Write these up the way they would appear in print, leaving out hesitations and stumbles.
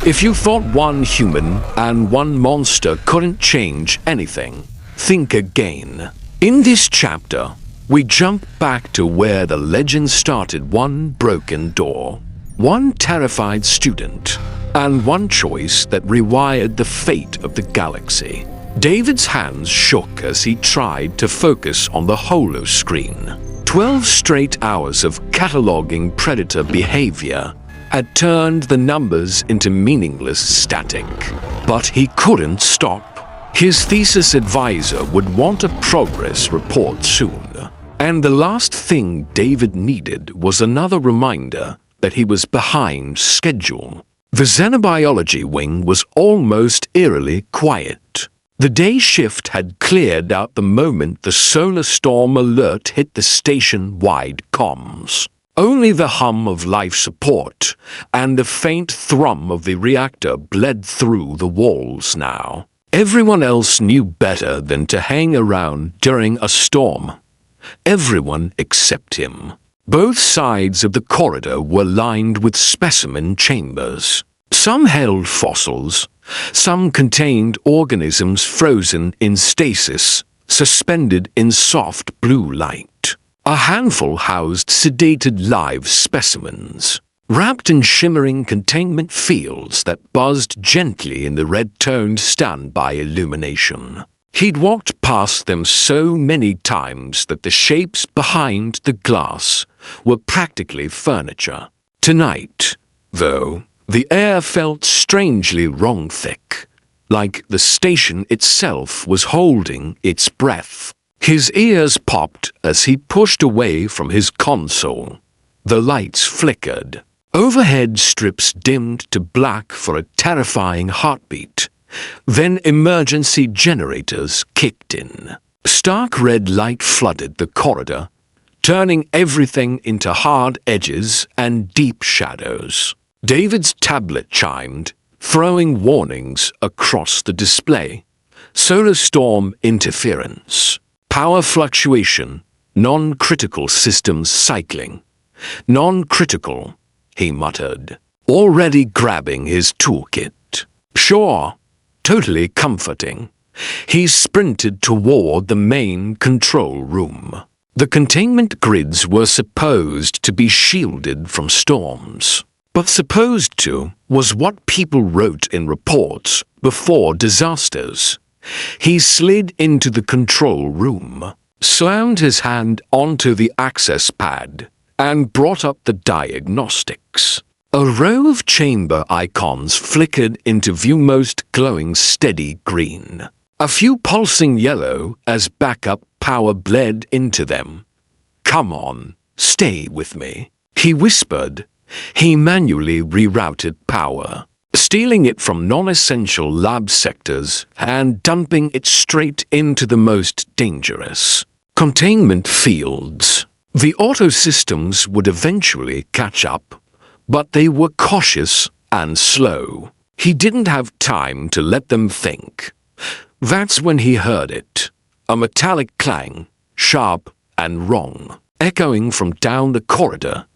If you thought one human and one monster couldn't change anything, think again. In this chapter, we jump back to where the legend started: one broken door, one terrified student, and one choice that rewired the fate of the galaxy. David's hands shook as he tried to focus on the holo screen. 12 straight hours of cataloging predator behavior had turned the numbers into meaningless static. But he couldn't stop. His thesis advisor would want a progress report soon. And the last thing David needed was another reminder that he was behind schedule. The Xenobiology wing was almost eerily quiet. The day shift had cleared out the moment the solar storm alert hit the station-wide comms. Only the hum of life support and the faint thrum of the reactor bled through the walls now. Everyone else knew better than to hang around during a storm. Everyone except him. Both sides of the corridor were lined with specimen chambers. Some held fossils, some contained organisms frozen in stasis, suspended in soft blue light. A handful housed sedated live specimens, wrapped in shimmering containment fields that buzzed gently in the red-toned standby illumination. He'd walked past them so many times that the shapes behind the glass were practically furniture. Tonight, though, the air felt strangely wrong thick, like the station itself was holding its breath. His ears popped as he pushed away from his console. The lights flickered. Overhead strips dimmed to black for a terrifying heartbeat. Then emergency generators kicked in. Stark red light flooded the corridor, turning everything into hard edges and deep shadows. David's tablet chimed, throwing warnings across the display. Solar storm interference. Power fluctuation. Non-critical systems cycling. Non-critical, he muttered, already grabbing his toolkit. Sure. Totally comforting. He sprinted toward the main control room. The containment grids were supposed to be shielded from storms. But supposed to was what people wrote in reports before disasters. He slid into the control room, slammed his hand onto the access pad, and brought up the diagnostics. A row of chamber icons flickered into view, most glowing steady green. A few pulsing yellow as backup power bled into them. Come on, stay with me, he whispered. He manually rerouted power, stealing it from non-essential lab sectors and dumping it straight into the most dangerous. Containment fields. The auto systems would eventually catch up, but they were cautious and slow. He didn't have time to let them think. That's when he heard it. A metallic clang, sharp and wrong, echoing from down the corridor.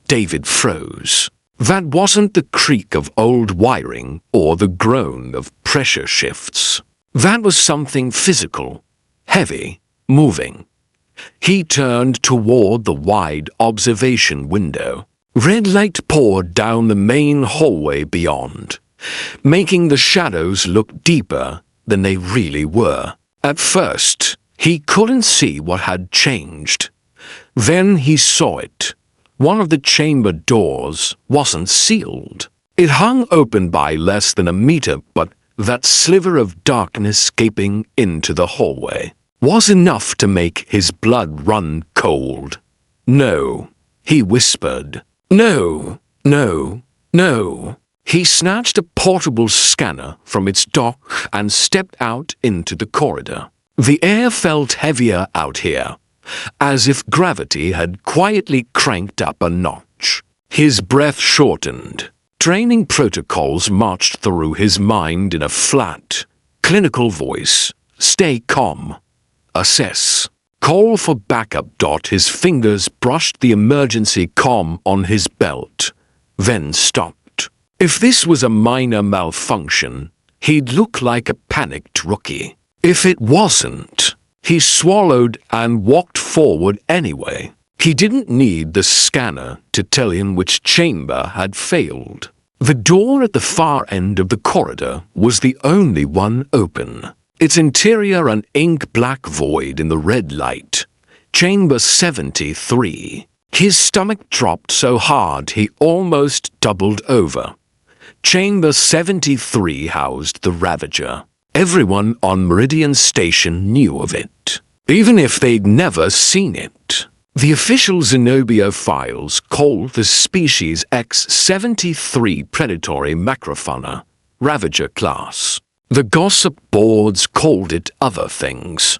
David froze. That wasn't the creak of old wiring or the groan of pressure shifts. That was something physical, heavy, moving. He turned toward the wide observation window. Red light poured down the main hallway beyond, making the shadows look deeper than they really were. At first, he couldn't see what had changed. Then he saw it. One of the chamber doors wasn't sealed. It hung open by less than a meter, but that sliver of darkness gaping into the hallway was enough to make his blood run cold. No, he whispered. No, no, no. He snatched a portable scanner from its dock and stepped out into the corridor. The air felt heavier out here, as if gravity had quietly cranked up a notch. His breath shortened. Training protocols marched through his mind in a flat, clinical voice. Stay calm. Assess. Call for backup. His fingers brushed the emergency comm on his belt, then stopped. If this was a minor malfunction, he'd look like a panicked rookie. If it wasn't, he swallowed and walked forward anyway. He didn't need the scanner to tell him which chamber had failed. The door at the far end of the corridor was the only one open, its interior an ink-black void in the red light. Chamber 73. His stomach dropped so hard he almost doubled over. Chamber 73 housed the Ravager. Everyone on Meridian Station knew of it, even if they'd never seen it. The official Xenobio files called the species X-73 predatory macrofauna, Ravager class. The gossip boards called it other things.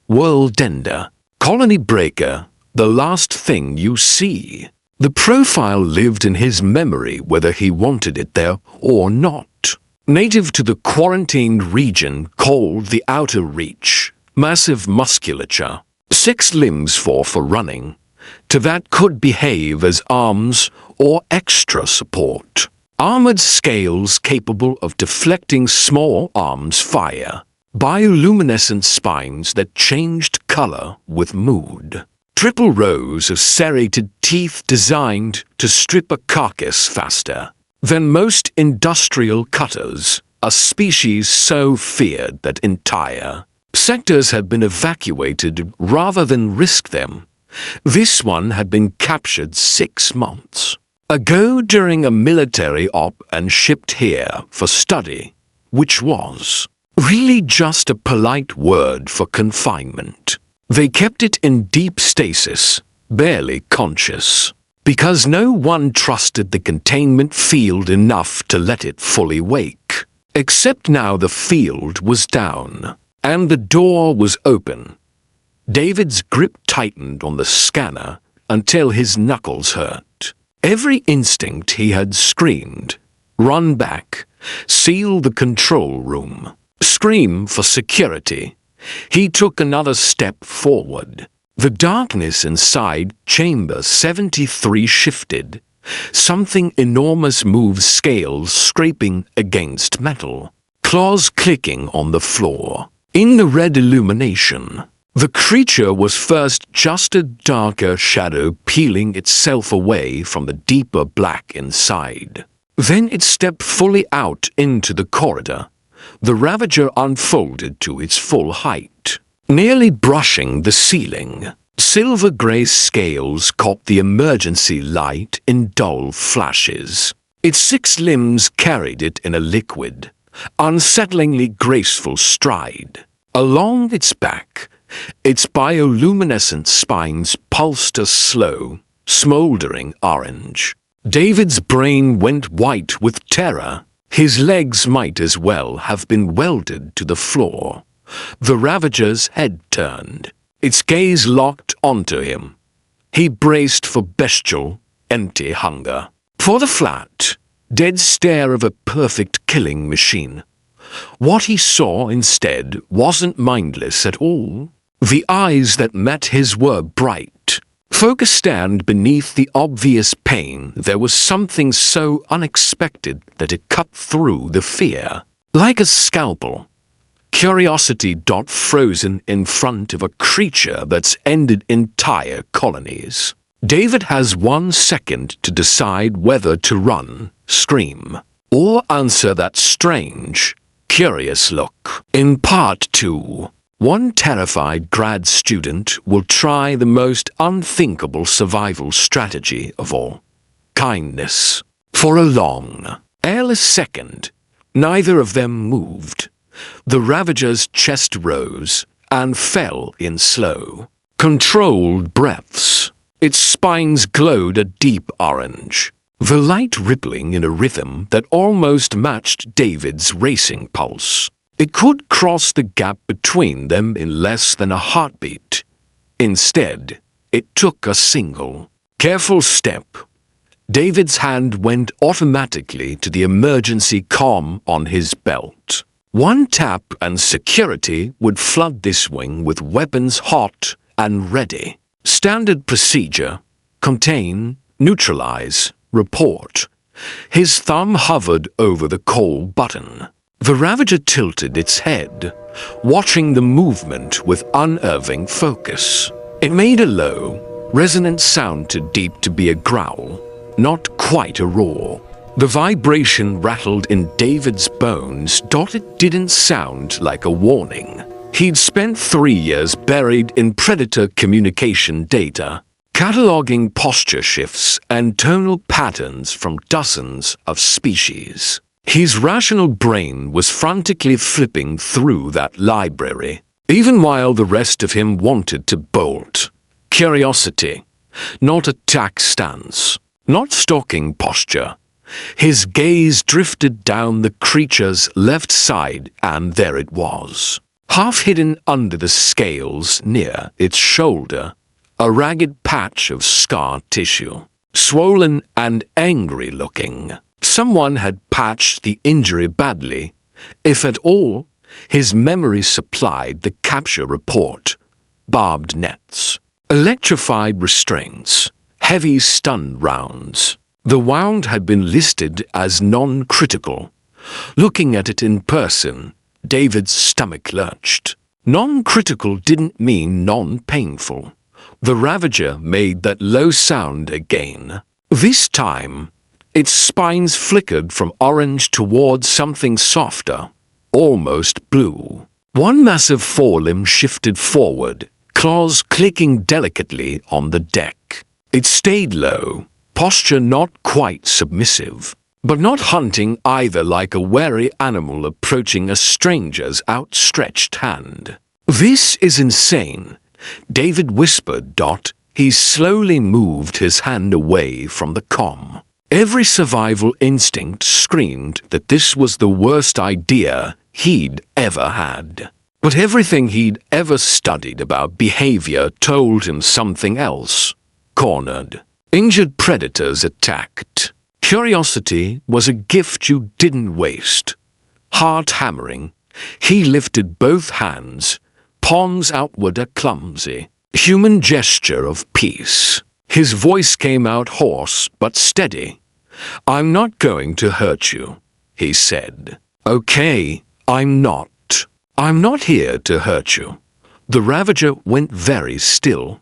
World ender, colony breaker, the last thing you see. The profile lived in his memory whether he wanted it there or not. Native to the quarantined region called the Outer Reach, massive musculature, 6 limbs for running, to that could behave as arms or extra support. Armored scales capable of deflecting small arms fire. Bioluminescent spines that changed color with mood. Triple rows of serrated teeth designed to strip a carcass faster than most industrial cutters, a species so feared that entire sectors had been evacuated rather than risk them. This one had been captured 6 months ago during a military op and shipped here for study, which was really just a polite word for confinement. They kept it in deep stasis, barely conscious, because no one trusted the containment field enough to let it fully wake. Except now the field was down, and the door was open. David's grip tightened on the scanner until his knuckles hurt. Every instinct he had screamed, run back, seal the control room, scream for security. He took another step forward. The darkness inside Chamber 73 shifted. Something enormous moved, scales scraping against metal, claws clicking on the floor. In the red illumination, the creature was first just a darker shadow peeling itself away from the deeper black inside. Then it stepped fully out into the corridor. The Ravager unfolded to its full height, nearly brushing the ceiling. Silver-gray scales caught the emergency light in dull flashes. Its 6 limbs carried it in a liquid, unsettlingly graceful stride. Along its back, its bioluminescent spines pulsed a slow, smoldering orange. David's brain went white with terror. His legs might as well have been welded to the floor. The Ravager's head turned, its gaze locked onto him. He braced for bestial, empty hunger, for the flat, dead stare of a perfect killing machine. What he saw instead wasn't mindless at all. The eyes that met his were bright, focused, and beneath the obvious pain there was something so unexpected that it cut through the fear. Like a scalpel. Curiosity frozen in front of a creature that's ended entire colonies. David has 1 second to decide whether to run, scream, or answer that strange, curious look. In Part 2, one terrified grad student will try the most unthinkable survival strategy of all. Kindness. For a long, airless second, neither of them moved. The Ravager's chest rose and fell in slow, controlled breaths. Its spines glowed a deep orange, the light rippling in a rhythm that almost matched David's racing pulse. It could cross the gap between them in less than a heartbeat. Instead, it took a single, careful step. David's hand went automatically to the emergency comm on his belt. 1 tap and security would flood this wing with weapons hot and ready. Standard procedure: contain, neutralize, report, His thumb hovered over the call button. The Ravager tilted its head, watching the movement with unerring focus. It made a low, resonant sound too deep to be a growl, not quite a roar. The vibration rattled in David's bones. It didn't sound like a warning. He'd spent 3 years buried in predator communication data, cataloging posture shifts and tonal patterns from dozens of species. His rational brain was frantically flipping through that library, even while the rest of him wanted to bolt. Curiosity, not attack stance, not stalking posture. His gaze drifted down the creature's left side, and there it was, half hidden under the scales near its shoulder, a ragged patch of scar tissue, swollen and angry-looking. Someone had patched the injury badly. If at all, his memory supplied the capture report. Barbed nets, electrified restraints, heavy stun rounds. The wound had been listed as non-critical. Looking at it in person, David's stomach lurched. Non-critical didn't mean non-painful. The Ravager made that low sound again. This time, its spines flickered from orange towards something softer, almost blue. One massive forelimb shifted forward, claws clicking delicately on the deck. It stayed low, posture not quite submissive, but not hunting either, like a wary animal approaching a stranger's outstretched hand. "This is insane," David whispered. He slowly moved his hand away from the comm. Every survival instinct screamed that this was the worst idea he'd ever had. But everything he'd ever studied about behavior told him something else. Cornered. Injured predators attacked. Curiosity was a gift you didn't waste. Heart hammering, he lifted both hands, palms outward, a clumsy, human gesture of peace. His voice came out hoarse but steady. "I'm not going to hurt you," he said. "Okay, I'm not. I'm not here to hurt you." The Ravager went very still.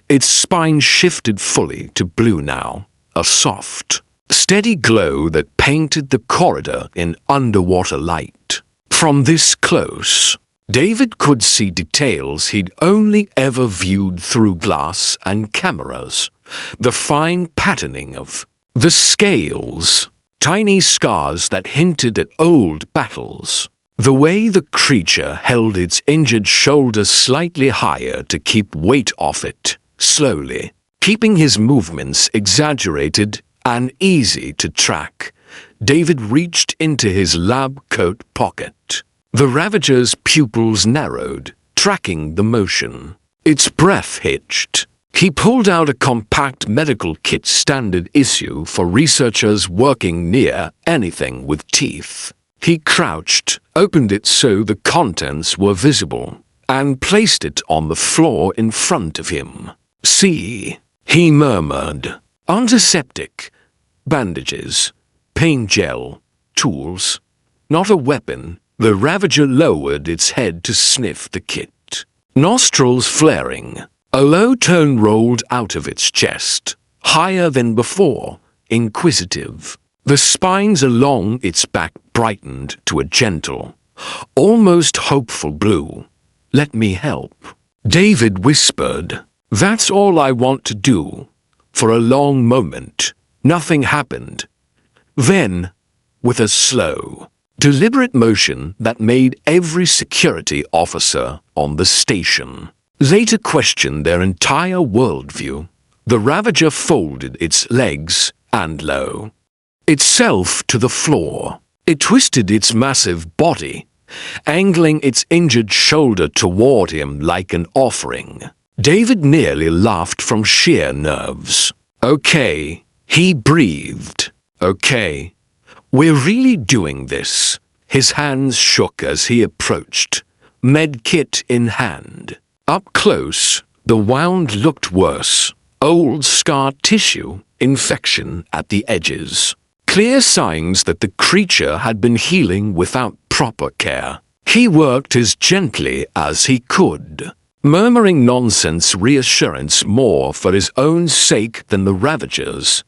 Its spine shifted fully to blue now, a soft, steady glow that painted the corridor in underwater light. From this close, David could see details he'd only ever viewed through glass and cameras. The fine patterning of the scales, tiny scars that hinted at old battles. The way the creature held its injured shoulder slightly higher to keep weight off it, slowly, keeping his movements exaggerated and easy to track. David reached into his lab coat pocket. The Ravager's pupils narrowed, tracking the motion. Its breath hitched. He pulled out a compact medical kit, standard issue for researchers working near anything with teeth. He crouched, opened it so the contents were visible, and placed it on the floor in front of him. "See," he murmured. "Antiseptic, bandages, pain gel, tools. Not a weapon." The Ravager lowered its head to sniff the kit. Nostrils flaring, a low tone rolled out of its chest, higher than before, inquisitive. The spines along its back brightened to a gentle, almost hopeful blue. "Let me help," David whispered. "That's all I want to do." For a long moment, nothing happened. Then, with a slow, deliberate motion that made every security officer on the station later question their entire worldview, the Ravager folded its legs and low itself to the floor. It twisted its massive body, angling its injured shoulder toward him like an offering. David nearly laughed from sheer nerves. "Okay," he breathed. "Okay. We're really doing this." His hands shook as he approached, medkit in hand. Up close, the wound looked worse. Old scar tissue, infection at the edges. clear signs that the creature had been healing without proper care. He worked as gently as he could, murmuring nonsense reassurance more for his own sake than the Ravagers.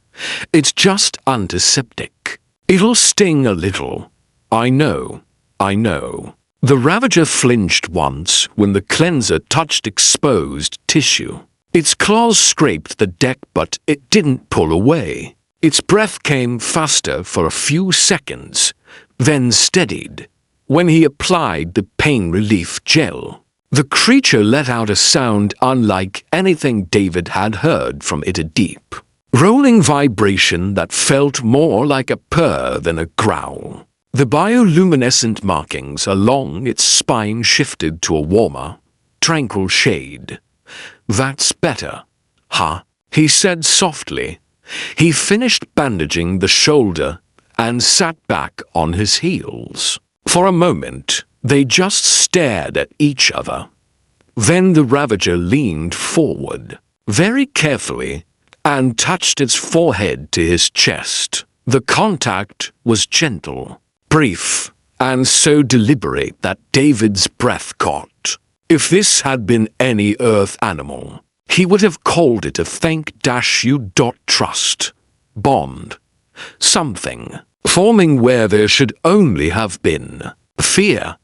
It's just antiseptic. It'll sting a little. I know. The Ravager flinched once when the cleanser touched exposed tissue. Its claws scraped the deck, but it didn't pull away. Its breath came faster for a few seconds, then steadied. When he applied the pain relief gel, the creature let out a sound unlike anything David had heard from it, a deep, rolling vibration that felt more like a purr than a growl. The bioluminescent markings along its spine shifted to a warmer, tranquil shade. "That's better, huh?" he said softly. He finished bandaging the shoulder and sat back on his heels. For a moment, they just stared at each other. Then the Ravager leaned forward, very carefully, and touched its forehead to his chest. The contact was gentle, brief, and so deliberate that David's breath caught. If this had been any Earth animal, he would have called it a thank-you.trust bond. Something forming where there should only have been fear.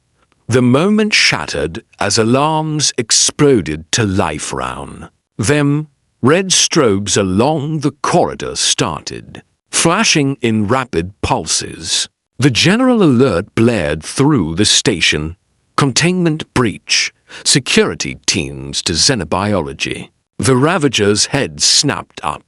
The moment shattered as alarms exploded to life around them. Red strobes along the corridor started, flashing in rapid pulses. The general alert blared through the station. Containment breach. Security teams to Xenobiology. The Ravager's head snapped up.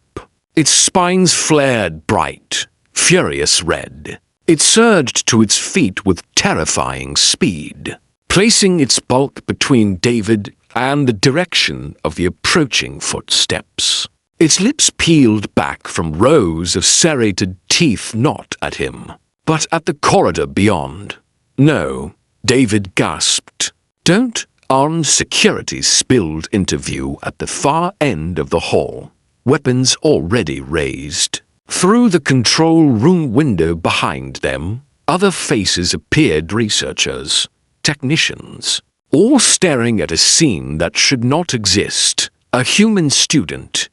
Its spines flared bright, furious red. It surged to its feet with terrifying speed, placing its bulk between David and the direction of the approaching footsteps. Its lips peeled back from rows of serrated teeth, not at him, but at the corridor beyond. "No," David gasped. "Don't." Armed security spilled into view at the far end of the hall, weapons already raised. Through the control room window behind them, other faces appeared, researchers, technicians, all staring at a scene that should not exist. A human student,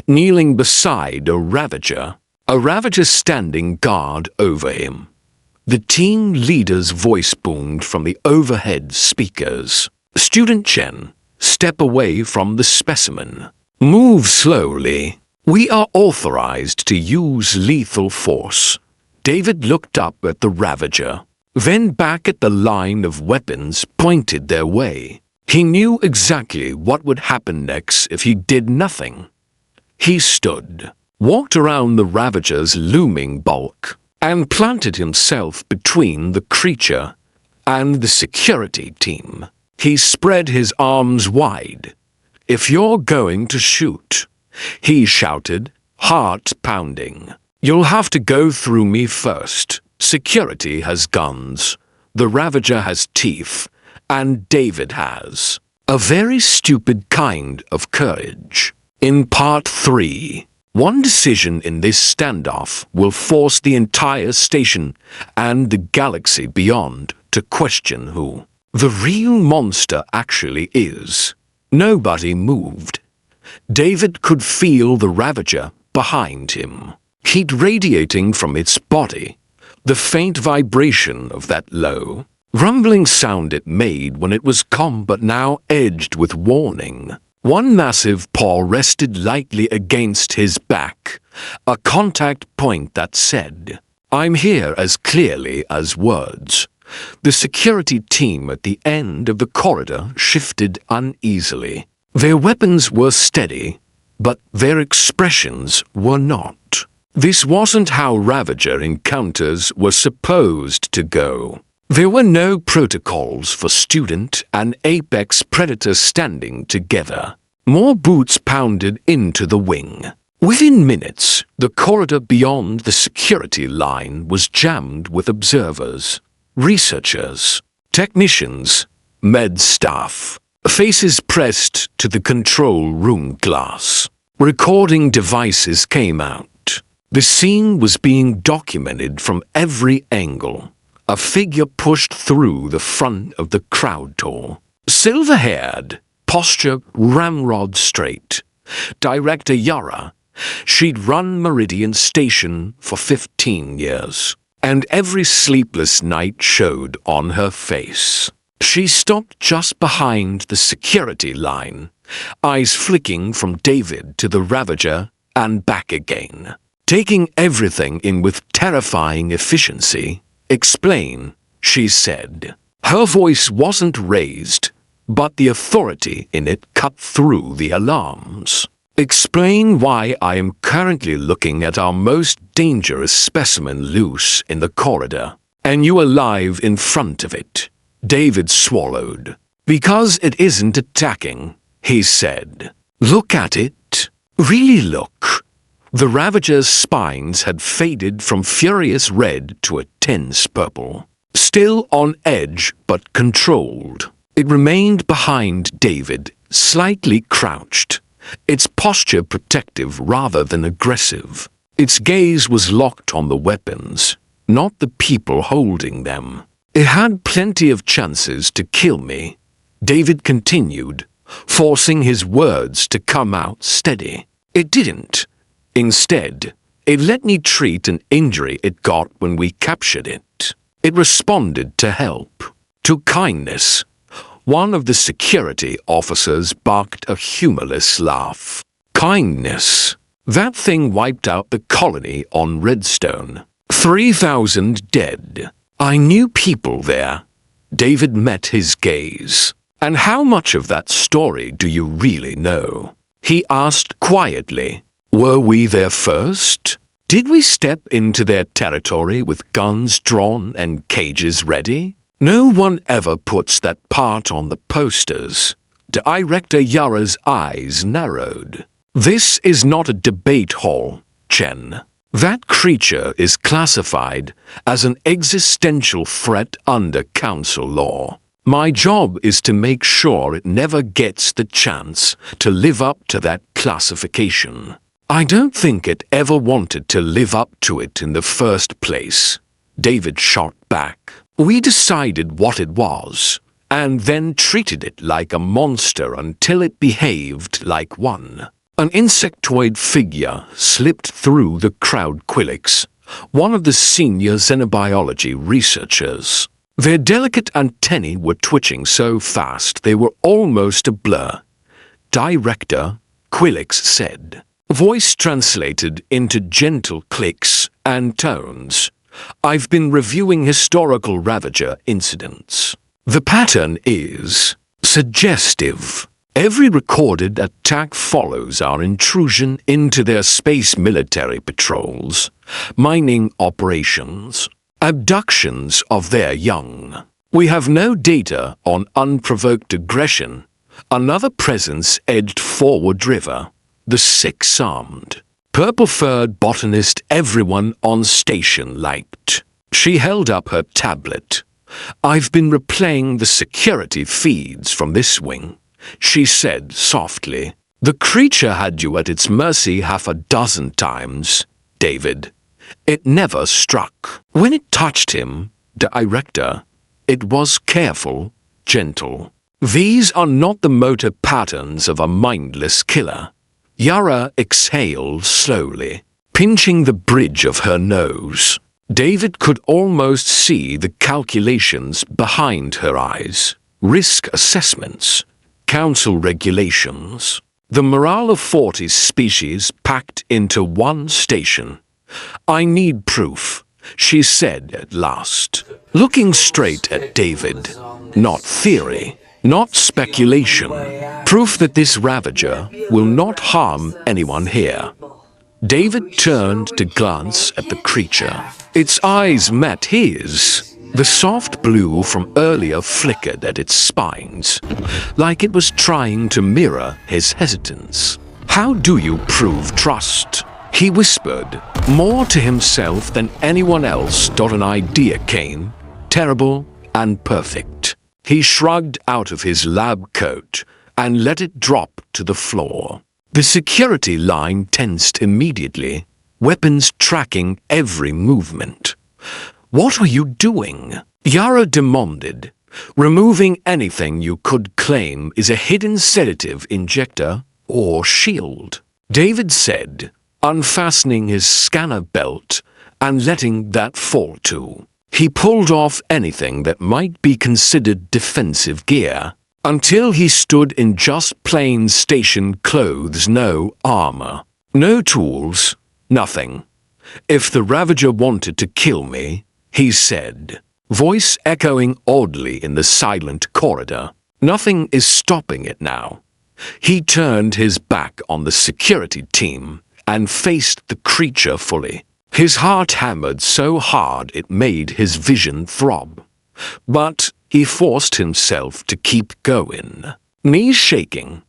kneeling beside a Ravager standing guard over him. The team leader's voice boomed from the overhead speakers. "Student Chen, step away from the specimen. Move slowly. We are authorized to use lethal force." David looked up at the Ravager, then back at the line of weapons pointed their way. He knew exactly what would happen next if he did nothing. He stood, walked around the Ravager's looming bulk, and planted himself between the creature and the security team. He spread his arms wide. "If you're going to shoot," he shouted, heart pounding, "you'll have to go through me first. Security has guns, the Ravager has teeth, and David has a very stupid kind of courage." In Part 3, one decision in this standoff will force the entire station and the galaxy beyond to question who the real monster actually is. Nobody moved. David could feel the Ravager behind him, heat radiating from its body, the faint vibration of that low, rumbling sound it made when it was calm but now edged with warning. One massive paw rested lightly against his back, a contact point that said, "I'm here," as clearly as words. The security team at the end of the corridor shifted uneasily. Their weapons were steady, but their expressions were not. This wasn't how Ravager encounters were supposed to go. There were no protocols for student and apex predator standing together. More boots pounded into the wing. Within minutes, the corridor beyond the security line was jammed with observers, researchers, technicians, med staff, faces pressed to the control room glass. Recording devices came out. The scene was being documented from every angle. A figure pushed through the front of the crowd tour. Silver-haired, posture ramrod straight. Director Yara. She'd run Meridian Station for 15 years. And every sleepless night showed on her face. She stopped just behind the security line, eyes flicking from David to the Ravager and back again. Taking everything in with terrifying efficiency. "Explain," she said. Her voice wasn't raised, but the authority in it cut through the alarms. "Explain why I am currently looking at our most dangerous specimen loose in the corridor, and you alive in front of it." David swallowed. "Because it isn't attacking," he said. "Look at it. Really look." The Ravager's spines had faded from furious red to a tense purple. Still on edge but controlled. It remained behind David, slightly crouched. Its posture protective rather than aggressive. Its gaze was locked on the weapons, not the people holding them. "It had plenty of chances to kill me," David continued, forcing his words to come out steady. "It didn't. Instead, it let me treat an injury it got when we captured it. It responded to help, to kindness." One of the security officers barked a humorless laugh. "Kindness. That thing wiped out the colony on Redstone. 3,000 dead. I knew people there." David met his gaze. "And how much of that story do you really know?" he asked quietly. "Were we there first? Did we step into their territory with guns drawn and cages ready? No one ever puts that part on the posters." Director Yara's eyes narrowed. "This is not a debate hall, Chen. That creature is classified as an existential threat under Council law. My job is to make sure it never gets the chance to live up to that classification. I don't think it ever wanted to live up to it in the first place." David shot back. "We decided what it was, and then treated it like a monster until it behaved like one." An insectoid figure slipped through the crowd. Quillix, one of the senior Xenobiology researchers. Their delicate antennae were twitching so fast they were almost a blur. "Director," Quillix said. Voice translated into gentle clicks and tones. "I've been reviewing historical Ravager incidents. The pattern is suggestive. Every recorded attack follows our intrusion into their space military patrols, mining operations, abductions of their young. We have no data on unprovoked aggression. Another presence edged forward river. The six-armed, purple-furred botanist everyone on station liked." She held up her tablet. "I've been replaying the security feeds from this wing," she said softly. "The creature had you at its mercy half a dozen times, David. It never struck. When it touched him, Director, it was careful, gentle. These are not the motor patterns of a mindless killer." Yara exhaled slowly, pinching the bridge of her nose. David could almost see the calculations behind her eyes. Risk assessments, council regulations, the morale of 40 species packed into one station. "I need proof," she said at last, looking straight at David. "Not theory. Not speculation. Proof that this Ravager will not harm anyone here." David turned to glance at the creature. Its eyes met his. The soft blue from earlier flickered at its spines, like it was trying to mirror his hesitance. "How do you prove trust?" he whispered, more to himself than anyone else. An idea came, terrible and perfect. He shrugged out of his lab coat and let it drop to the floor. The security line tensed immediately. weapons tracking every movement. "What are you doing?" Yara demanded. "Removing anything you could claim is a hidden sedative injector or shield," David said, unfastening his scanner belt and letting that fall too. He pulled off anything that might be considered defensive gear until he stood in just plain station clothes, no armor, no tools, nothing. "If the Ravager wanted to kill me," he said, voice echoing oddly in the silent corridor, "nothing is stopping it now." He turned his back on the security team and faced the creature fully. His heart hammered so hard it made his vision throb. But he forced himself to keep going. Knees shaking,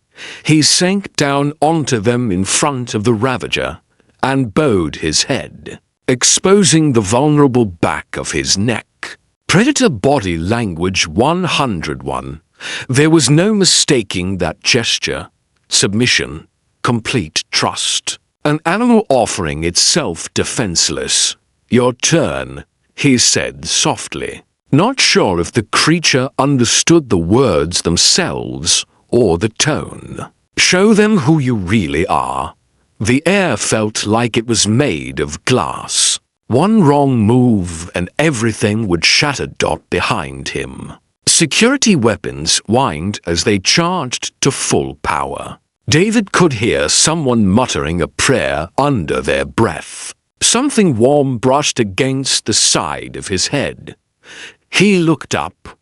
he sank down onto them in front of the Ravager and bowed his head, exposing the vulnerable back of his neck. Predator body language 101. There was no mistaking that gesture. Submission, complete trust. An animal offering itself defenseless. "Your turn," he said softly, not sure if the creature understood the words themselves or the tone. "Show them who you really are." The air felt like it was made of glass. One wrong move and everything would shatter. Behind him, security weapons whined as they charged to full power. David could hear someone muttering a prayer under their breath. Something warm brushed against the side of his head. He looked up.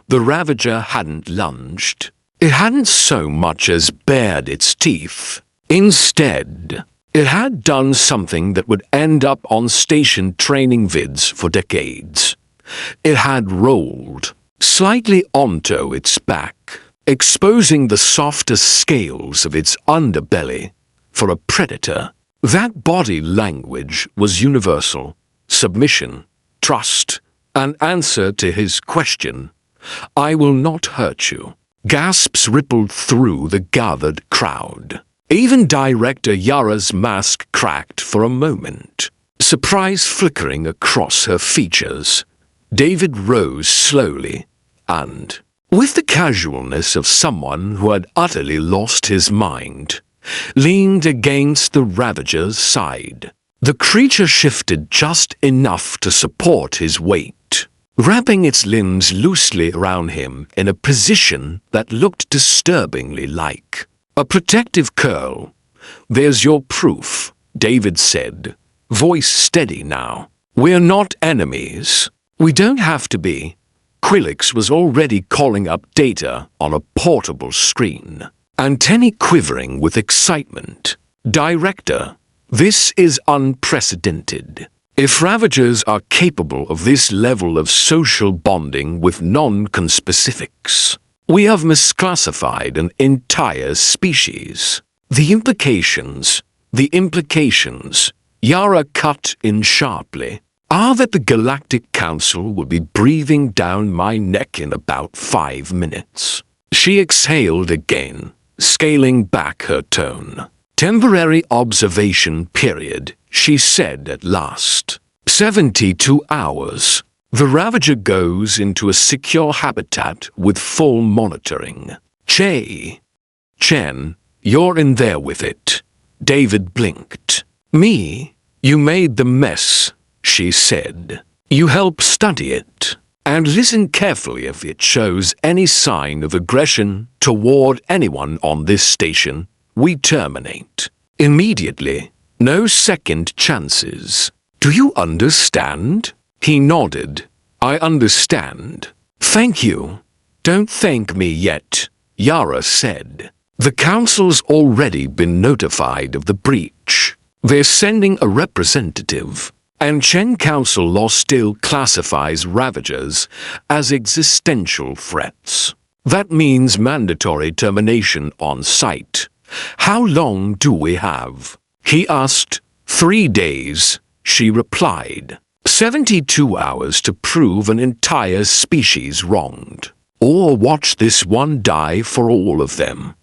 The Ravager hadn't lunged. It hadn't so much as bared its teeth. Instead, it had done something that would end up on station training vids for decades. It had rolled slightly onto its back, exposing the softer scales of its underbelly. For a predator, that body language was universal. Submission, trust, an answer to his question. "I will not hurt you." Gasps rippled through the gathered crowd. Even Director Yara's mask cracked for a moment, surprise flickering across her features. David rose slowly and, with the casualness of someone who had utterly lost his mind, leaned against the Ravager's side. The creature shifted just enough to support his weight, wrapping its limbs loosely around him in a position that looked disturbingly like a protective curl. "There's your proof," David said, voice steady now. "We're not enemies. We don't have to be." Quillix was already calling up data on a portable screen, antennae quivering with excitement. "Director, this is unprecedented. If Ravagers are capable of this level of social bonding with non-conspecifics, we have misclassified an entire species. The implications, Yara cut in sharply, are that the Galactic Council will be breathing down my neck in about 5 minutes. She exhaled again, scaling back her tone. "Temporary observation period," she said at last. 72 hours. The Ravager goes into a secure habitat with full monitoring. Chen, you're in there with it." David blinked. "Me? You made the mess," she said. "You help study it, and listen carefully if it shows any sign of aggression toward anyone on this station. We terminate. Immediately. No second chances. Do you understand?" He nodded. "I understand. Thank you." "Don't thank me yet," Yara said. "The Council's already been notified of the breach. They're sending a representative, and Chen Council law still classifies Ravagers as existential threats. That means mandatory termination on site. How long do we have?" he asked. 3 days, she replied. 72 hours to prove an entire species wronged. Or watch this one die for all of them.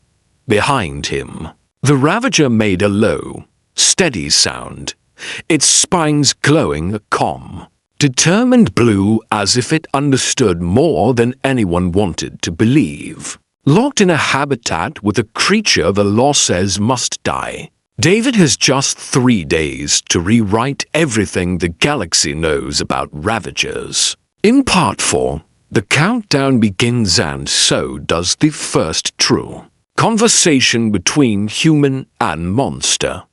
Behind him, the Ravager made a low, steady sound, its spines glowing a calm, determined blue as if it understood more than anyone wanted to believe. Locked in a habitat with a creature the law says must die, David has just 3 days to rewrite everything the galaxy knows about Ravagers. In Part 4, the countdown begins, and so does the first true conversation between human and monster.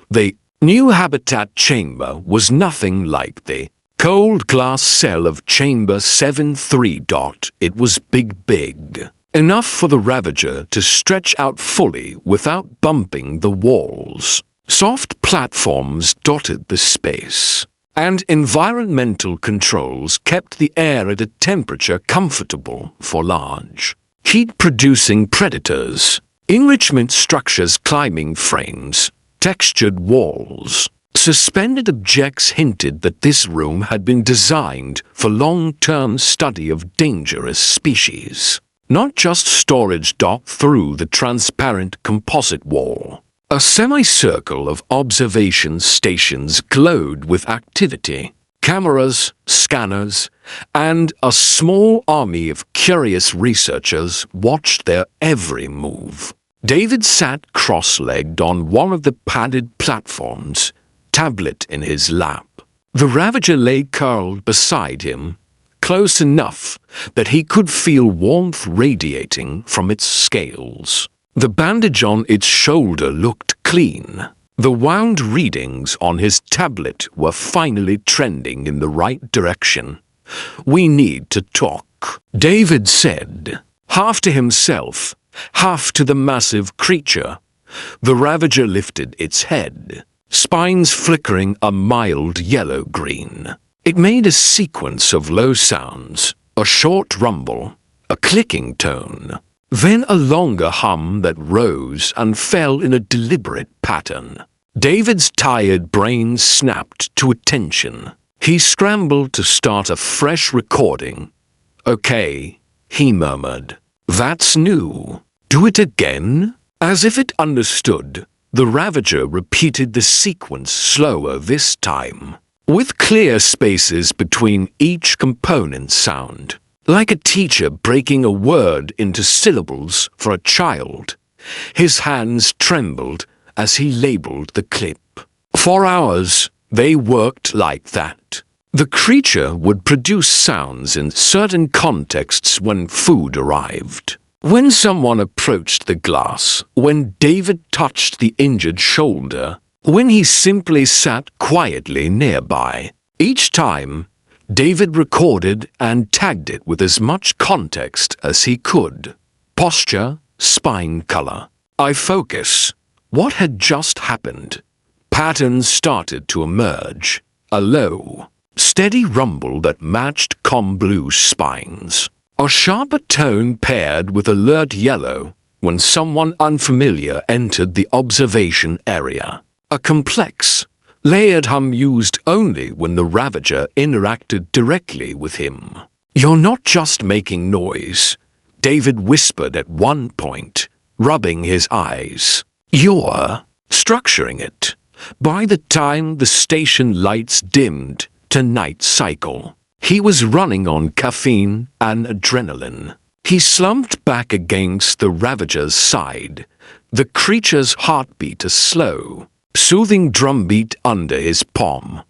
The new habitat chamber was nothing like the cold glass cell of Chamber 7-3. It was big. Enough for the Ravager to stretch out fully without bumping the walls. Soft platforms dotted the space, and environmental controls kept the air at a temperature comfortable for large, heat-producing predators. Enrichment structures, climbing frames, textured walls, suspended objects hinted that this room had been designed for long-term study of dangerous species. Not just storage. Through the transparent composite wall, a semicircle of observation stations glowed with activity. Cameras, scanners, and a small army of curious researchers watched their every move. David sat cross-legged on one of the padded platforms, tablet in his lap. The Ravager lay curled beside him, close enough that he could feel warmth radiating from its scales. The bandage on its shoulder looked clean. The wound readings on his tablet were finally trending in the right direction. "We need to talk," David said, half to himself, half to the massive creature. The Ravager lifted its head, spines flickering a mild yellow-green. It made a sequence of low sounds, a short rumble, a clicking tone, then a longer hum that rose and fell in a deliberate pattern. David's tired brain snapped to attention. He scrambled to start a fresh recording. "Okay," he murmured. "That's new. Do it again?" As if it understood, the Ravager repeated the sequence slower this time, with clear spaces between each component sound, like a teacher breaking a word into syllables for a child. His hands trembled as he labeled the clip. For hours, they worked like that. The creature would produce sounds in certain contexts when food arrived, when someone approached the glass, when David touched the injured shoulder, when he simply sat quietly nearby. Each time, David recorded and tagged it with as much context as he could. Posture, spine color, eye focus. What had just happened? Patterns started to emerge. A low, steady rumble that matched calm blue spines. A sharper tone paired with alert yellow when someone unfamiliar entered the observation area. A complex, layered hum used only when the Ravager interacted directly with him. "You're not just making noise," David whispered at one point, rubbing his eyes. "You're structuring it." By the time the station lights dimmed to night cycle, he was running on caffeine and adrenaline. He slumped back against the Ravager's side, the creature's heartbeat a slow, soothing drumbeat under his palm.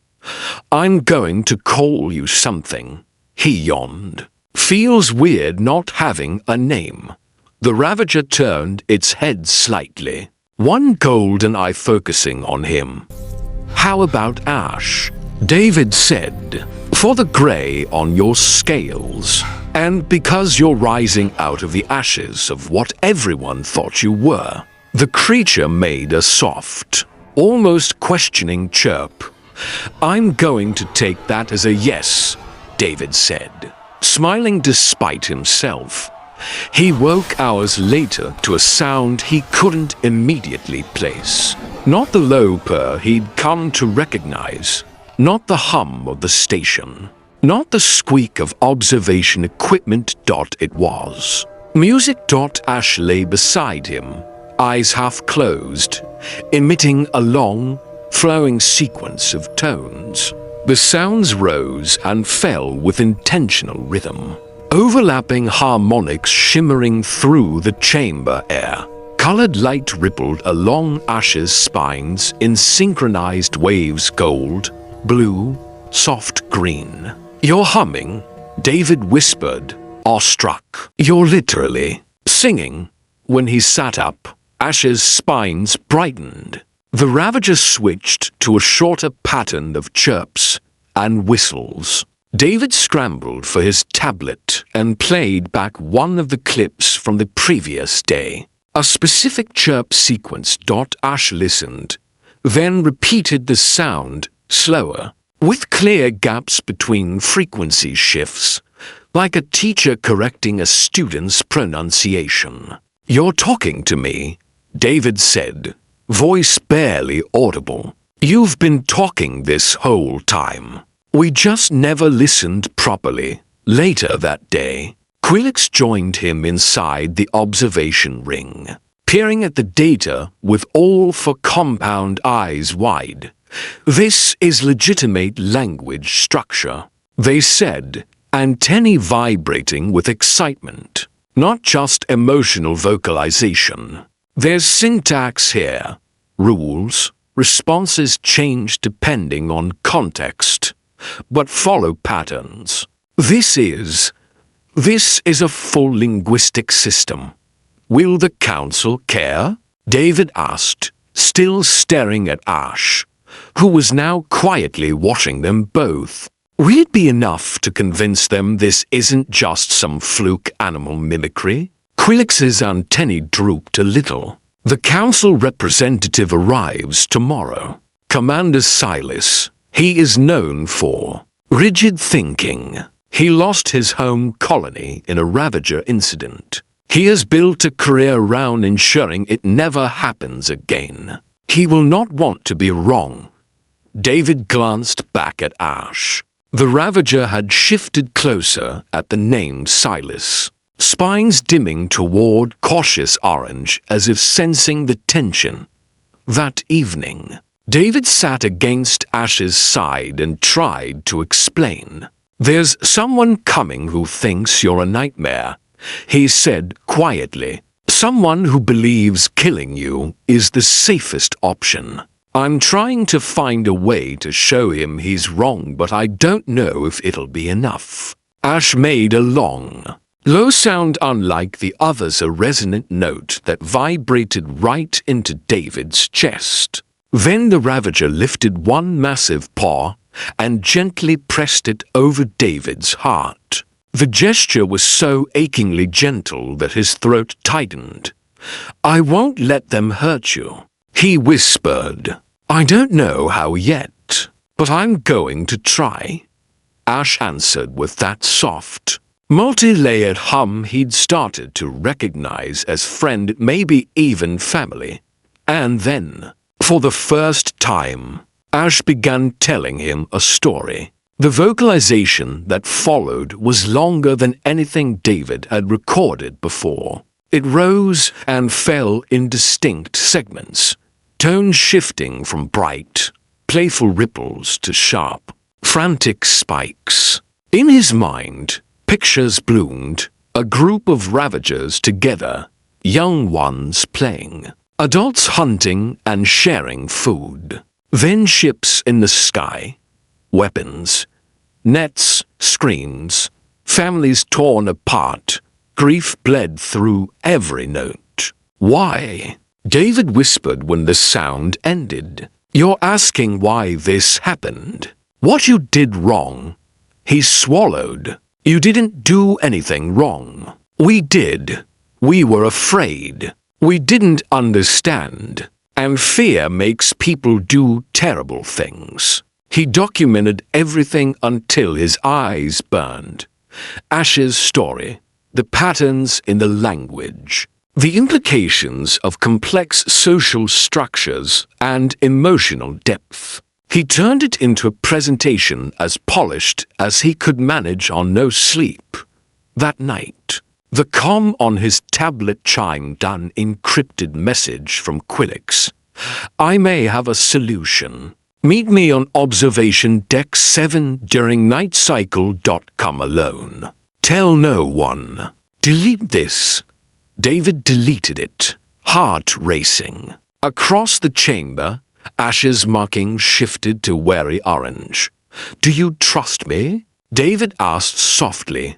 "I'm going to call you something," he yawned. "Feels weird not having a name." The Ravager turned its head slightly, one golden eye focusing on him. "How about ash?" David said. "For the gray on your scales, and because you're rising out of the ashes of what everyone thought you were." The creature made a soft, almost questioning chirp. "I'm going to take that as a yes," David said, smiling despite himself. He woke hours later to a sound he couldn't immediately place. Not the low purr he'd come to recognize, not the hum of the station, not the squeak of observation equipment. It was music. Ash lay beside him, eyes half closed, emitting a long, flowing sequence of tones. The sounds rose and fell with intentional rhythm, overlapping harmonics shimmering through the chamber air. Colored light rippled along Ash's spines in synchronized waves: gold, blue, soft green. "You're humming," David whispered, awestruck. "You're literally singing." When he sat up, Ash's spines brightened. The Ravager switched to a shorter pattern of chirps and whistles. David scrambled for his tablet and played back one of the clips from the previous day. A specific chirp sequence. Ash listened, then repeated the sound slower, with clear gaps between frequency shifts, like a teacher correcting a student's pronunciation. "You're talking to me," David said, voice barely audible. "You've been talking this whole time. We just never listened properly." Later that day, Quillix joined him inside the observation ring, peering at the data with all four compound eyes wide. "This is legitimate language structure," they said, antennae vibrating with excitement. "Not just emotional vocalization. There's syntax here, rules, responses change depending on context, but follow patterns. This is a full linguistic system. Will the council care?" David asked, still staring at Ash, who was now quietly watching them both. "Will it be enough to convince them this isn't just some fluke animal mimicry?" Quillix's antennae drooped a little. "The council representative arrives tomorrow. Commander Silas. He is known for rigid thinking. He lost his home colony in a Ravager incident. He has built a career around ensuring it never happens again. He will not want to be wrong." David glanced back at Ash. The Ravager had shifted closer at the name Silas, spines dimming toward cautious orange as if sensing the tension. That evening, David sat against Ash's side and tried to explain. "There's someone coming who thinks you're a nightmare," he said quietly. "Someone who believes killing you is the safest option. I'm trying to find a way to show him he's wrong, but I don't know if it'll be enough." Ash made a long, low sound unlike the others, a resonant note that vibrated right into David's chest. Then the Ravager lifted one massive paw and gently pressed it over David's heart. The gesture was so achingly gentle that his throat tightened. "I won't let them hurt you," he whispered. "I don't know how yet, but I'm going to try," Ash answered with that soft, multi-layered hum he'd started to recognize as friend, maybe even family. And then, for the first time, Ash began telling him a story. The vocalization that followed was longer than anything David had recorded before. It rose and fell in distinct segments, tones shifting from bright, playful ripples to sharp, frantic spikes. In his mind, pictures bloomed, a group of Ravagers together, young ones playing, adults hunting and sharing food. Then ships in the sky, weapons, nets, screens, families torn apart, grief bled through every note. "Why?" David whispered when the sound ended. "You're asking why this happened? What you did wrong?" He swallowed. "You didn't do anything wrong. We did. We were afraid. We didn't understand. And fear makes people do terrible things." He documented everything until his eyes burned. Ash's story, the patterns in the language, the implications of complex social structures and emotional depth. He turned it into a presentation as polished as he could manage on no sleep. That night, the comm on his tablet chimed an encrypted message from Quillix. I may have a solution. Meet me on observation deck 7 during night cycle. Come alone. Tell no one. Delete this. David deleted it. Heart racing. Across the chamber, Ash's marking shifted to wary orange. Do you trust me? David asked softly.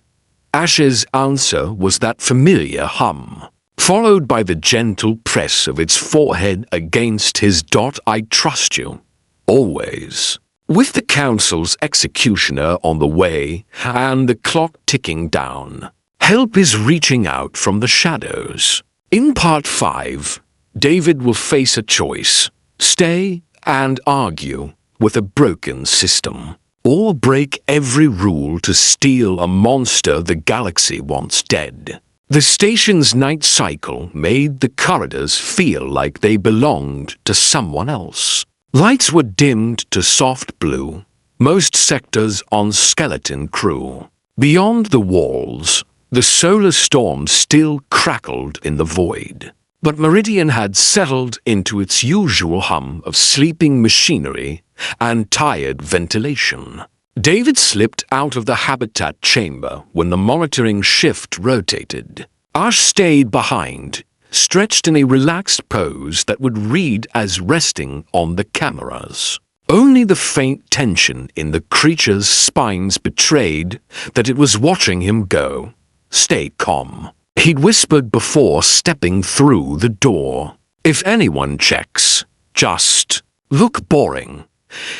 Ash's answer was that familiar hum, followed by the gentle press of its forehead against his. I trust you. Always. With the council's executioner on the way and the clock ticking down, help is reaching out from the shadows. In part 5, David will face a choice: stay and argue with a broken system, or break every rule to steal a monster the galaxy wants dead. The station's night cycle made the corridors feel like they belonged to someone else. Lights were dimmed to soft blue, most sectors on skeleton crew. Beyond the walls, the solar storm still crackled in the void, but Meridian had settled into its usual hum of sleeping machinery and tired ventilation. David slipped out of the habitat chamber when the monitoring shift rotated. Ash stayed behind, stretched in a relaxed pose that would read as resting on the cameras. Only the faint tension in the creature's spines betrayed that it was watching him go. Stay calm, he'd whispered before stepping through the door. If anyone checks, just look boring.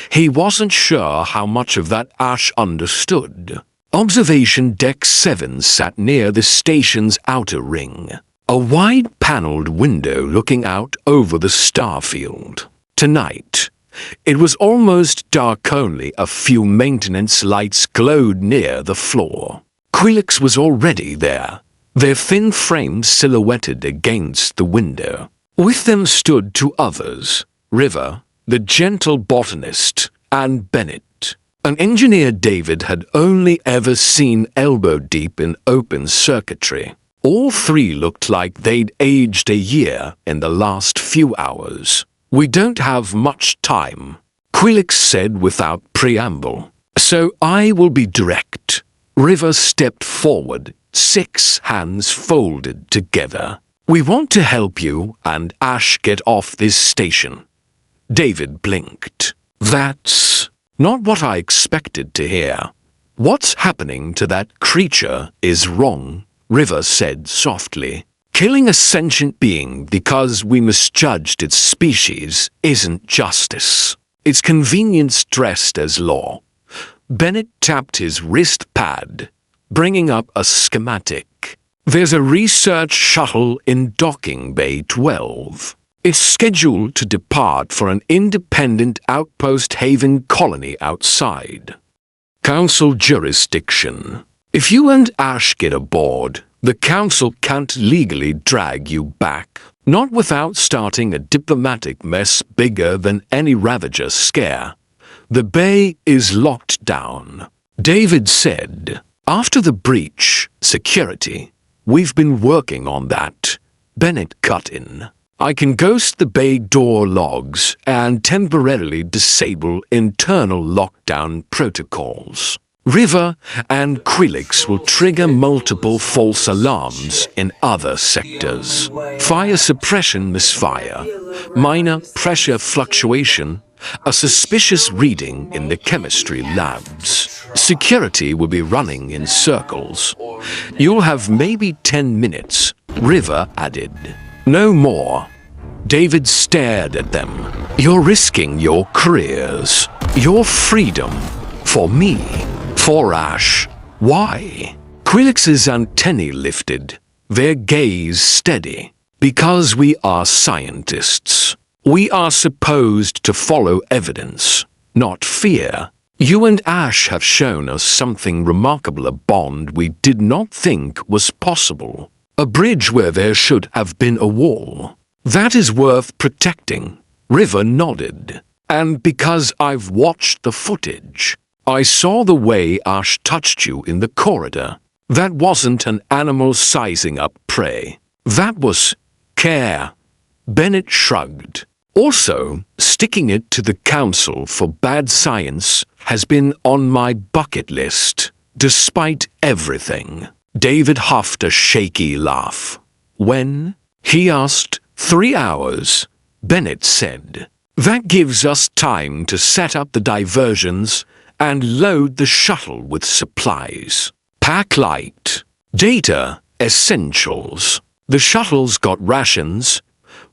He wasn't sure how much of that Ash understood. Observation Deck 7 sat near the station's outer ring, a wide-paneled window looking out over the starfield. Tonight, it was almost dark. Only a few maintenance lights glowed near the floor. Quilix was already there, their thin frames silhouetted against the window. With them stood two others, River, the gentle botanist, and Bennett, an engineer David had only ever seen elbow-deep in open circuitry. All three looked like they'd aged a year in the last few hours. We don't have much time, Quilix said without preamble, so I will be direct. River stepped forward, 6 hands folded together. We want to help you and Ash get off this station. David blinked. That's not what I expected to hear. What's happening to that creature is wrong, River said softly. Killing a sentient being because we misjudged its species isn't justice. It's convenience dressed as law. Bennett tapped his wrist pad, bringing up a schematic. There's a research shuttle in docking bay 12. It's scheduled to depart for an independent outpost haven colony outside Council jurisdiction. If you and Ash get aboard, the Council can't legally drag you back, not without starting a diplomatic mess bigger than any Ravager scare. The bay is locked down, David said. After the breach, security. We've been working on that. Bennett cut in. I can ghost the bay door logs and temporarily disable internal lockdown protocols. River and Quilix will trigger multiple false alarms in other sectors. Fire suppression misfire, minor pressure fluctuation, a suspicious reading in the chemistry labs. Security will be running in circles. You'll have maybe 10 minutes, River added. No more. David stared at them. You're risking your careers, your freedom, for me, for Ash. Why? Quilix's antennae lifted, their gaze steady. Because we are scientists. We are supposed to follow evidence, not fear. You and Ash have shown us something remarkable, a bond we did not think was possible. A bridge where there should have been a wall. That is worth protecting. River nodded. And because I've watched the footage, I saw the way Ash touched you in the corridor. That wasn't an animal sizing up prey. That was care. Bennett shrugged. Also, sticking it to the Council for bad science has been on my bucket list, despite everything. David huffed a shaky laugh. When? He asked. 3 hours, Bennett said. That gives us time to set up the diversions and load the shuttle with supplies. Pack light. Data. Essentials. The shuttle's got rations,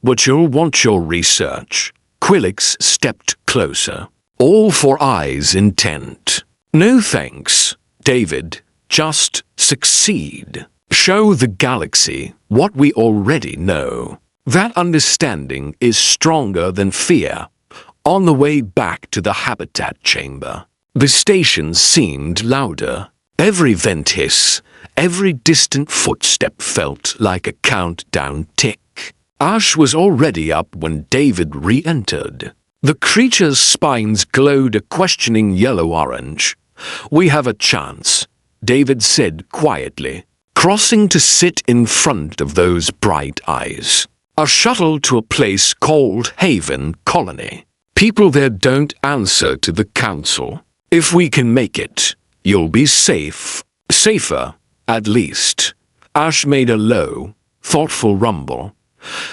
but you'll want your research. Quillix stepped closer. All for eyes intent. No thanks, David. Just succeed. Show the galaxy what we already know. That understanding is stronger than fear. On the way back to the habitat chamber, the station seemed louder. Every vent hiss, every distant footstep felt like a countdown tick. Ash was already up when David re-entered. The creature's spines glowed a questioning yellow-orange. We have a chance, David said quietly, crossing to sit in front of those bright eyes. A shuttle to a place called Haven Colony. People there don't answer to the Council. If we can make it, you'll be safe. Safer, at least. Ash made a low, thoughtful rumble.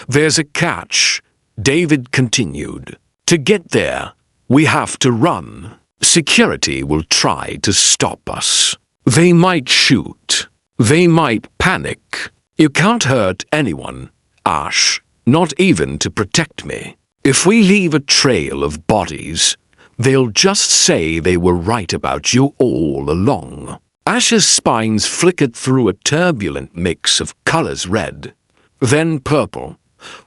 There's a catch, David continued. To get there, we have to run. Security will try to stop us. They might shoot. They might panic. You can't hurt anyone, Ash, not even to protect me. If we leave a trail of bodies, they'll just say they were right about you all along. Ash's spines flickered through a turbulent mix of colors: red, then purple,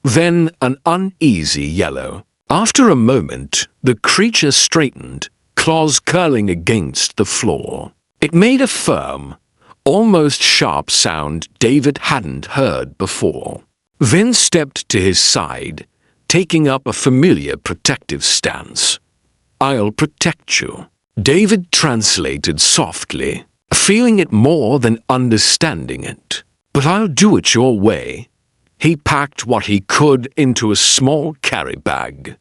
then an uneasy yellow. After a moment, the creature straightened, claws curling against the floor. It made a firm, almost sharp sound David hadn't heard before. Then stepped to his side, taking up a familiar protective stance. I'll protect you. David translated softly, feeling it more than understanding it. But I'll do it your way. He packed what he could into a small carry bag.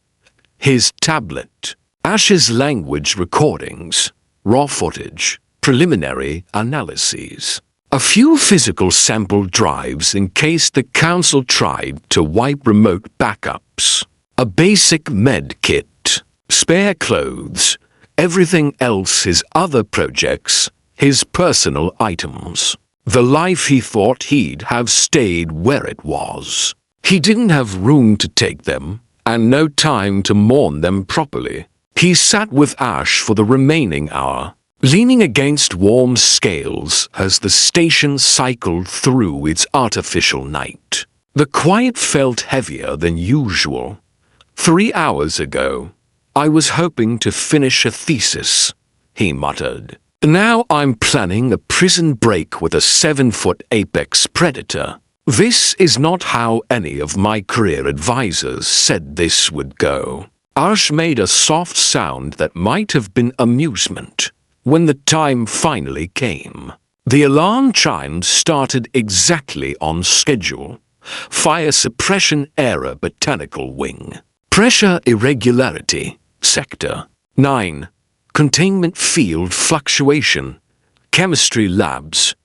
His tablet, Ash's language recordings, raw footage, preliminary analyses. A few physical sample drives in case the Council tried to wipe remote backups. A basic med kit, spare clothes, everything else his other projects, his personal items. The life he thought he'd have stayed where it was. He didn't have room to take them, and no time to mourn them properly. He sat with Ash for the remaining hour, leaning against warm scales as the station cycled through its artificial night. The quiet felt heavier than usual. 3 hours ago, I was hoping to finish a thesis, he muttered. Now I'm planning a prison break with a 7-foot apex predator. This is not how any of my career advisors said this would go. Ash made a soft sound that might have been amusement. When the time finally came, the alarm chimes started exactly on schedule. Fire suppression error botanical wing. Pressure irregularity, sector 9. Containment field fluctuation. Chemistry labs.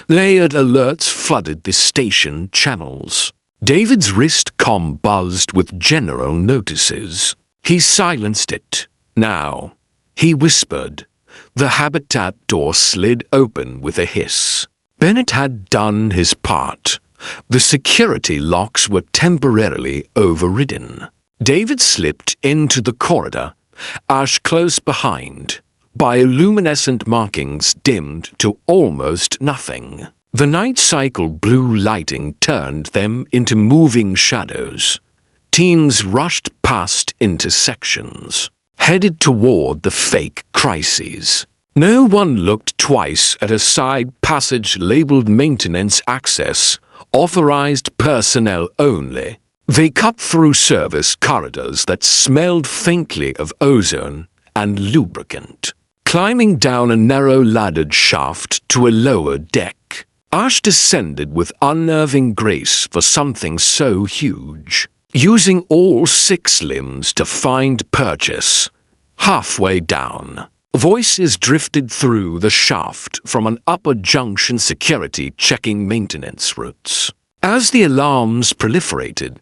Layered alerts flooded the station channels. David's wrist comm buzzed with general notices. He silenced it. Now, he whispered. The habitat door slid open with a hiss. Bennett had done his part. The security locks were temporarily overridden. David slipped into the corridor, Ash close behind. Bioluminescent markings dimmed to almost nothing. The night cycle blue lighting turned them into moving shadows. Teams rushed past intersections, headed toward the fake crises. No one looked twice at a side passage labeled maintenance access, authorized personnel only. They cut through service corridors that smelled faintly of ozone and lubricant, climbing down a narrow laddered shaft to a lower deck. Ash descended with unnerving grace for something so huge. using all 6 limbs to find purchase. Halfway down, voices drifted through the shaft from an upper junction security checking maintenance routes. As the alarms proliferated,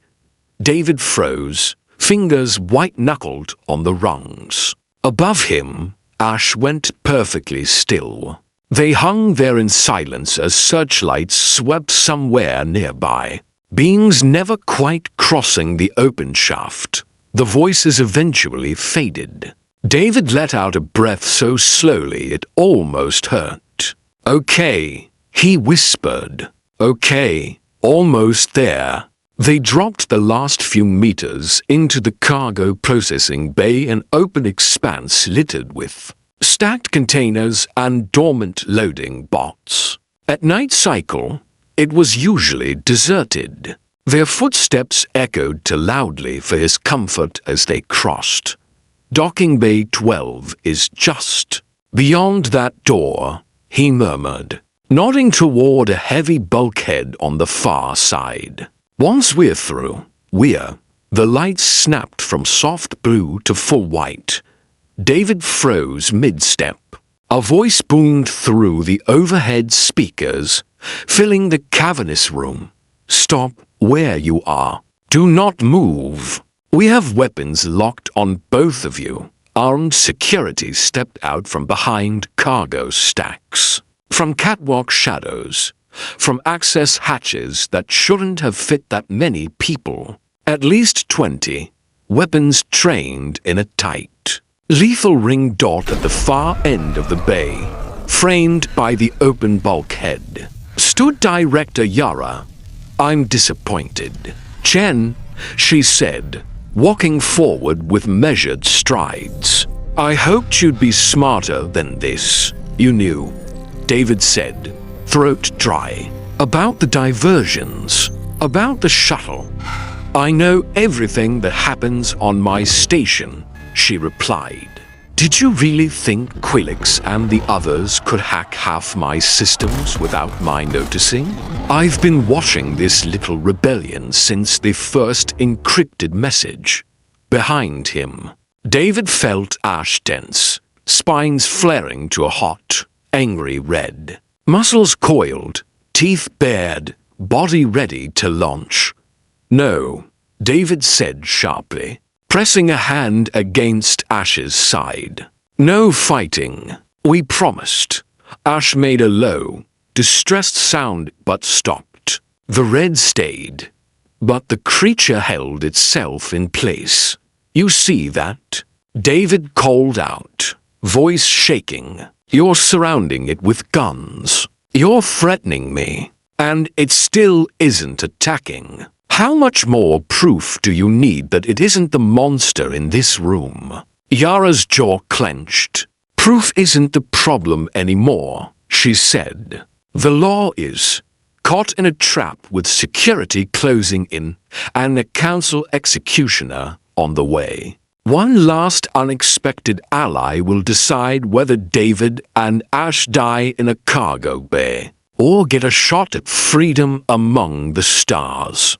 David froze, fingers white-knuckled on the rungs. Above him, Ash went perfectly still. They hung there in silence as searchlights swept somewhere nearby. Beings never quite crossing the open shaft. The voices eventually faded. David let out a breath so slowly it almost hurt. "Okay," he whispered. "Okay, almost there." They dropped the last few meters into the cargo processing bay, an open expanse littered with stacked containers and dormant loading bots. At night cycle, it was usually deserted. Their footsteps echoed too loudly for his comfort as they crossed. "Docking Bay 12 is just beyond that door," he murmured, nodding toward a heavy bulkhead on the far side. "Once we're through, we're..." The lights snapped from soft blue to full white. David froze mid-step. A voice boomed through the overhead speakers, filling the cavernous room. "Stop where you are. Do not move. We have weapons locked on both of you." Armed security stepped out from behind cargo stacks, from catwalk shadows, from access hatches that shouldn't have fit that many people. At least 20, weapons trained in a tight, lethal ring dot at the far end of the bay. Framed by the open bulkhead, stood Director Yara. "I'm disappointed, Chen," she said, walking forward with measured strides. "I hoped you'd be smarter than this." "You knew," David said, throat dry. "About the diversions, about the shuttle." "I know everything that happens on my station," she replied. "Did you really think Quilix and the others could hack half my systems without my noticing? I've been watching this little rebellion since the first encrypted message." Behind him, David felt Ash tense, spines flaring to a hot, angry red. Muscles coiled, teeth bared, body ready to launch. "No," David said sharply, pressing a hand against Ash's side. "No fighting. We promised." Ash made a low, distressed sound but stopped. The red stayed, but the creature held itself in place. "You see that?" David called out, voice shaking. "You're surrounding it with guns. You're threatening me, and it still isn't attacking. How much more proof do you need that it isn't the monster in this room?" Yara's jaw clenched. "Proof isn't the problem anymore," she said. "The law is. Caught in a trap with security closing in, and a council executioner on the way. One last unexpected ally will decide whether David and Ash die in a cargo bay, or get a shot at freedom among the stars."